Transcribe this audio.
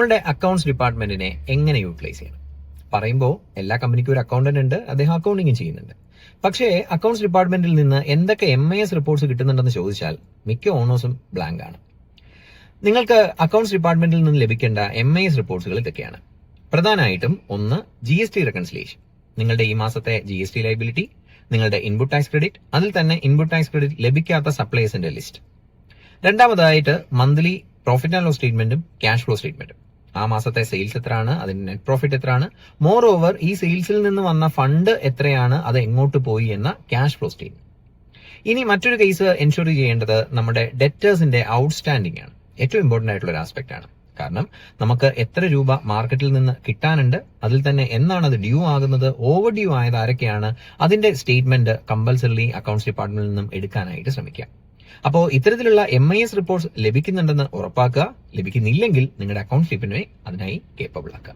നമ്മുടെ അക്കൗണ്ട്സ് ഡിപ്പാർട്ട്മെന്റിനെ എങ്ങനെ യൂട്ടിലൈസ് ചെയ്യണം? പറയുമ്പോൾ എല്ലാ കമ്പനിക്കും ഒരു അക്കൗണ്ടന്റ് ഉണ്ട്, അദ്ദേഹം അക്കൗണ്ടിങ് ചെയ്യുന്നുണ്ട്. പക്ഷേ അക്കൗണ്ട്സ് ഡിപ്പാർട്ട്മെന്റിൽ നിന്ന് എന്തൊക്കെ MIS റിപ്പോർട്ട്സ് കിട്ടുന്നുണ്ടെന്ന് ചോദിച്ചാൽ മിക്ക ഓണേഴ്സും ബ്ലാങ്ക് ആണ്. നിങ്ങൾക്ക് അക്കൗണ്ട്സ് ഡിപ്പാർട്ട്മെന്റിൽ നിന്ന് ലഭിക്കേണ്ട MIS റിപ്പോർട്ട്സുകൾ ഇതൊക്കെയാണ്. പ്രധാനമായിട്ടും ഒന്ന്, GST റെക്കൺസിലിയേഷൻ, നിങ്ങളുടെ ഈ മാസത്തെ GST ലയബിലിറ്റി, നിങ്ങളുടെ ഇൻപുട്ട് ടാക്സ് ക്രെഡിറ്റ്, അതിൽ തന്നെ ഇൻപുട്ട് ടാക്സ് ക്രെഡിറ്റ് ലഭിക്കാത്ത സപ്ലൈസിന്റെ ലിസ്റ്റ്. രണ്ടാമതായിട്ട് മന്ത്ലി പ്രോഫിറ്റ് ആൻഡ് ലോസ് സ്റ്റേറ്റ്മെന്റും ക്യാഷ് ഫ്ലോ സ്റ്റേറ്റ്മെന്റും. ആ മാസത്തെ സെയിൽസ് എത്രയാണ്, അതിന്റെ നെറ്റ് പ്രോഫിറ്റ് എത്രയാണ്, മോർ ഓവർ ഈ സെയിൽസിൽ നിന്ന് വന്ന ഫണ്ട് എത്രയാണ്, അത് എങ്ങോട്ട് പോയി എന്ന ക്യാഷ് ഫ്ലോ സ്റ്റേറ്റ്മെന്റ്. ഇനി മറ്റൊരു കേസ് എൻഷുർ ചെയ്യേണ്ടത് നമ്മുടെ ഡെറ്റേഴ്സിന്റെ ഔട്ട്സ്റ്റാൻഡിംഗ് ആണ്. ഏറ്റവും ഇമ്പോർട്ടന്റ് ആയിട്ടുള്ള ഒരു ആസ്പെക്ട് ആണ്. കാരണം നമുക്ക് എത്ര രൂപ മാർക്കറ്റിൽ നിന്ന് കിട്ടാനുണ്ട്, അതിൽ തന്നെ എന്നാണ് അത് ഡ്യൂ ആകുന്നത്, ഓവർ ഡ്യൂ ആയത് ആരൊക്കെയാണ്, അതിന്റെ സ്റ്റേറ്റ്മെന്റ് കമ്പൽസറിലി അക്കൗണ്ട്സ് ഡിപ്പാർട്ട്മെന്റിൽ നിന്നും എടുക്കാനായിട്ട് ശ്രമിക്കുക. അപ്പോൾ ഇത്തരത്തിലുള്ള MIS റിപ്പോർട്ട്സ് ലഭിക്കുന്നുണ്ടെന്ന് ഉറപ്പാക്കുക. ലഭിക്കുന്നില്ലെങ്കിൽ നിങ്ങളുടെ അക്കൗണ്ട്സ് ഡിപ്പാർട്ട്മെന്റിനെ അതിനായി കേപ്പബിൾ ആക്കുക.